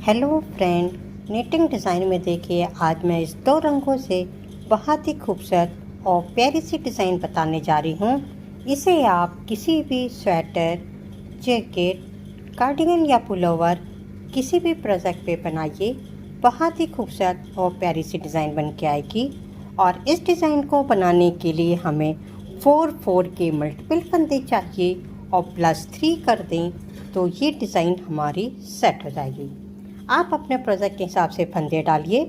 Hello friend, knitting design में देखिए आज मैं इस दो रंगों से बहुत ही खूबसूरत और प्यारी सी डिज़ाइन बताने जा रही हूँ। इसे आप किसी भी स्वेटर, जैकेट, कार्डिगन या पुलोवर किसी भी प्रोजेक्ट पे बनाइए। बहुत ही खूबसूरत और प्यारी सी डिज़ाइन बन के आएगी। और इस डिज़ाइन को बनाने के लिए हमें 4 के मल्टीपल फंदे चाहिए और +3 कर दें तो ये डिज़ाइन हमारी सेट हो जाएगी। आप अपने प्रोजेक्ट के हिसाब से फंदे डालिए,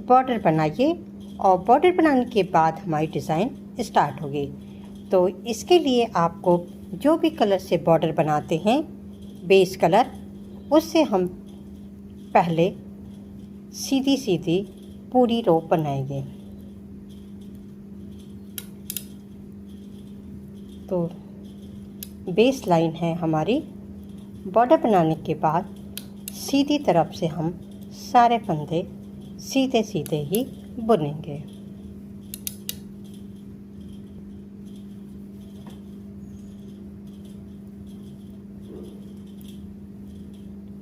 बॉर्डर बनाइए और बॉर्डर बनाने के बाद हमारी डिज़ाइन स्टार्ट होगी। तो इसके लिए आपको जो भी कलर से बॉर्डर बनाते हैं, बेस कलर, उससे हम पहले सीधी सीधी पूरी रो बनाएंगे। तो बेस लाइन है हमारी। बॉर्डर बनाने के बाद सीधी तरफ से हम सारे फंदे सीधे सीधे ही बुनेंगे।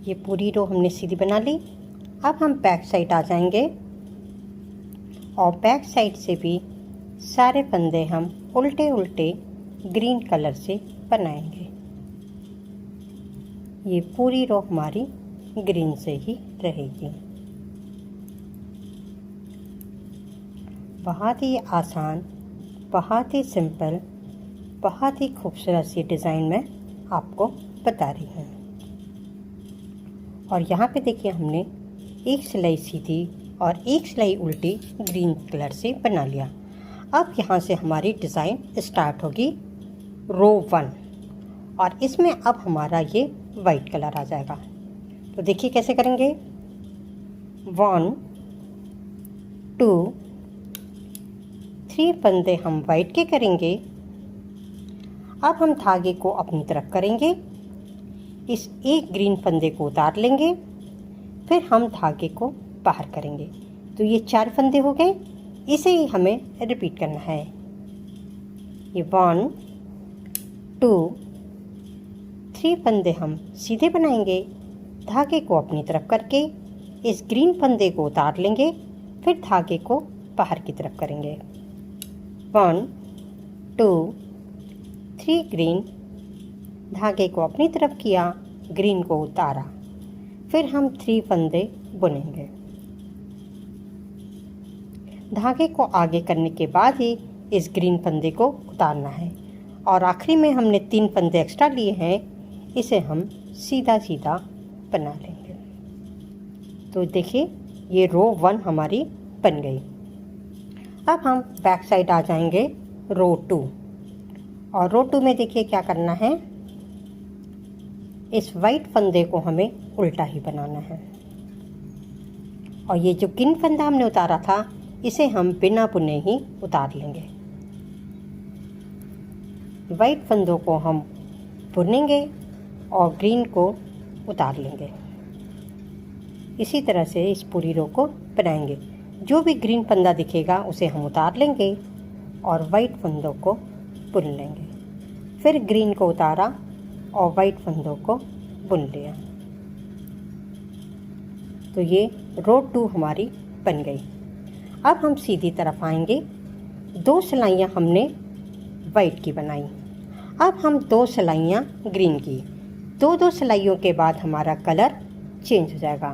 ये पूरी रो हमने सीधी बना ली। अब हम बैक साइड आ जाएंगे और बैक साइड से भी सारे फंदे हम उल्टे उल्टे ग्रीन कलर से बनाएंगे। ये पूरी रो हमारी ग्रीन से ही रहेगी। बहुत ही आसान, बहुत ही सिंपल, बहुत ही खूबसूरत सी डिज़ाइन मैं आपको बता रही हूँ। और यहाँ पे देखिए हमने एक सिलाई सीधी और एक सिलाई उल्टी ग्रीन कलर से बना लिया। अब यहाँ से हमारी डिज़ाइन स्टार्ट होगी रो 1 और इसमें अब हमारा ये वाइट कलर आ जाएगा। तो देखिए कैसे करेंगे। 1 2 3 फंदे हम वाइट के करेंगे। अब हम धागे को अपनी तरफ करेंगे, इस एक ग्रीन फंदे को उतार लेंगे, फिर हम धागे को बाहर करेंगे। तो ये 4 फंदे हो गए। इसे ही हमें रिपीट करना है। ये 1 2 3 फंदे हम सीधे बनाएंगे, धागे को अपनी तरफ करके इस ग्रीन फंदे को उतार लेंगे, फिर धागे को बाहर की तरफ करेंगे। 1 2 3 ग्रीन, धागे को अपनी तरफ किया, ग्रीन को उतारा, फिर हम 3 फंदे बुनेंगे। धागे को आगे करने के बाद ही इस ग्रीन फंदे को उतारना है। और आखिरी में हमने 3 फंदे एक्स्ट्रा लिए हैं, इसे हम सीधा सीधा बना लेंगे। तो देखिए ये रो 1 हमारी बन गई। अब हम बैक साइड आ जाएंगे रो 2 और रो 2 में देखिए क्या करना है। इस वाइट फंदे को हमें उल्टा ही बनाना है और ये जो ग्रीन फंदा हमने उतारा था इसे हम बिना बुने ही उतार लेंगे। वाइट फंदों को हम बुनेंगे और ग्रीन को उतार लेंगे। इसी तरह से इस पूरी रो को बनाएंगे। जो भी ग्रीन फंदा दिखेगा उसे हम उतार लेंगे और वाइट फंदों को बुन लेंगे। फिर ग्रीन को उतारा और वाइट फंदों को बुन लिया। तो ये रो 2 हमारी बन गई। अब हम सीधी तरफ आएंगे। 2 सिलाइयाँ हमने वाइट की बनाई, अब हम 2 सिलाइयाँ ग्रीन की। 2 सिलाइयों के बाद हमारा कलर चेंज हो जाएगा।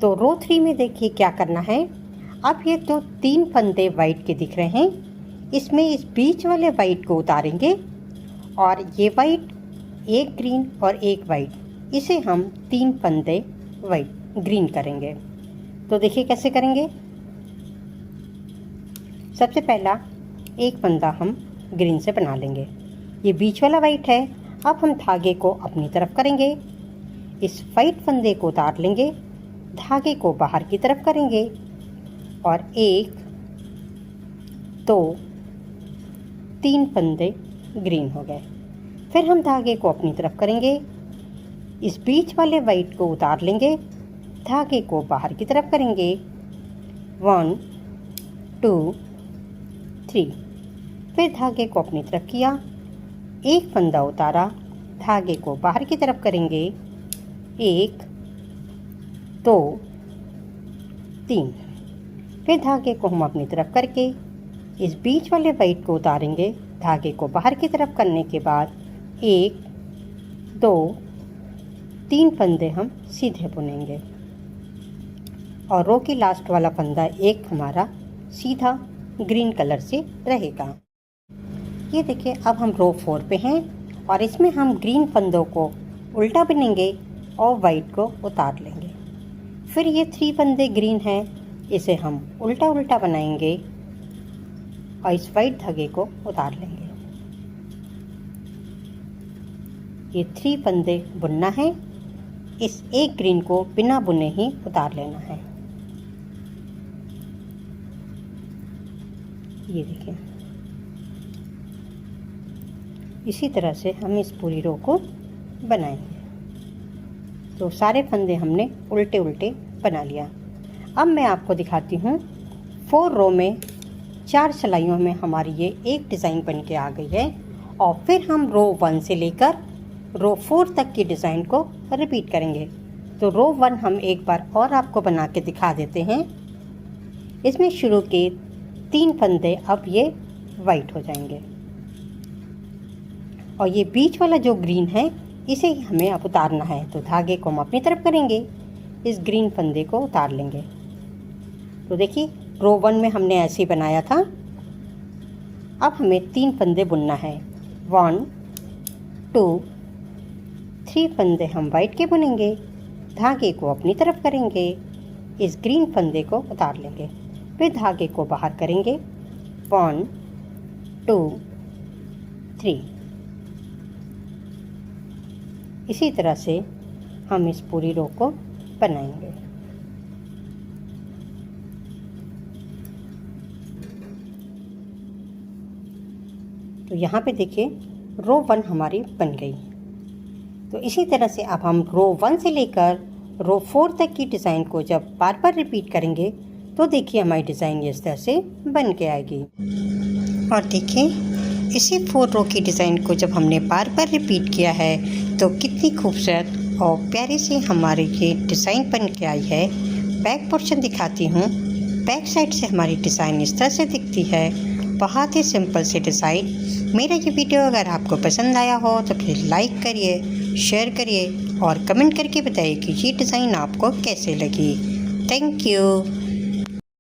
तो रो 3 में देखिए क्या करना है। अब ये तो 3 फंदे वाइट के दिख रहे हैं, इसमें इस बीच वाले वाइट को उतारेंगे और ये वाइट, एक ग्रीन और एक वाइट, इसे हम 3 फंदे वाइट ग्रीन करेंगे। तो देखिए कैसे करेंगे। सबसे पहला एक फंदा हम ग्रीन से बना लेंगे। ये बीच वाला वाइट है। अब हम धागे को अपनी तरफ करेंगे, इस वाइट फंदे को उतार लेंगे, धागे को बाहर की तरफ करेंगे और 1 2 3 फंदे ग्रीन हो गए। फिर हम धागे को अपनी तरफ करेंगे, इस बीच वाले वाइट को उतार लेंगे, धागे को बाहर की तरफ करेंगे। 1 2 3, फिर धागे को अपनी तरफ किया, एक फंदा उतारा, धागे को बाहर की तरफ करेंगे, 1 2 3। फिर धागे को हम अपनी तरफ करके इस बीच वाले वाइट को उतारेंगे। धागे को बाहर की तरफ करने के बाद 1 2 3 फंदे हम सीधे बुनेंगे और रो की लास्ट वाला फंदा एक हमारा सीधा ग्रीन कलर से रहेगा। ये देखिए, अब हम रो 4 पे हैं और इसमें हम ग्रीन फंदों को उल्टा बुनेंगे और वाइट को उतार लेंगे। फिर ये 3 फंदे ग्रीन हैं, इसे हम उल्टा उल्टा बनाएंगे और इस वाइट धागे को उतार लेंगे। ये 3 फंदे बुनना है, इस एक ग्रीन को बिना बुने ही उतार लेना है। ये देखिए, इसी तरह से हम इस पूरी रो को बनाएंगे। तो सारे फंदे हमने उल्टे उल्टे बना लिया। अब मैं आपको दिखाती हूँ 4 रो में 4 सिलाइयों में हमारी ये एक डिज़ाइन बन के आ गई है। और फिर हम रो 1 से लेकर रो 4 तक की डिज़ाइन को रिपीट करेंगे। तो रो 1 हम एक बार और आपको बना के दिखा देते हैं। इसमें शुरू के 3 फंदे अब ये वाइट हो जाएंगे और ये बीच वाला जो ग्रीन है इसे ही हमें अब उतारना है। तो धागे को हम अपनी तरफ करेंगे, इस ग्रीन फंदे को उतार लेंगे। तो देखिए, रो 1 में हमने ऐसे ही बनाया था। अब हमें 3 फंदे बुनना है। 1 2 3 फंदे हम वाइट के बुनेंगे, धागे को अपनी तरफ करेंगे, इस ग्रीन फंदे को उतार लेंगे, फिर धागे को बाहर करेंगे। 1 2 3। इसी तरह से हम इस पूरी रो को बनाएंगे। तो यहाँ पे देखिए, रो 1 हमारी बन गई। तो इसी तरह से अब हम रो 1 से लेकर रो 4 तक की डिज़ाइन को जब बार बार रिपीट करेंगे तो देखिए हमारी डिज़ाइन इस तरह से बन के आएगी। और देखिए, इसी 4 रो की डिज़ाइन को जब हमने बार बार रिपीट किया है तो कितनी खूबसूरत और प्यारी सी हमारी ये डिज़ाइन बन के आई है। बैक पोर्शन दिखाती हूँ। बैक साइड से हमारी डिज़ाइन इस तरह से दिखती है। बहुत ही सिंपल सी डिज़ाइन। मेरा ये वीडियो अगर आपको पसंद आया हो तो प्लीज़ लाइक करिए, शेयर करिए और कमेंट करके बताइए कि ये डिज़ाइन आपको कैसे लगी। Thank you.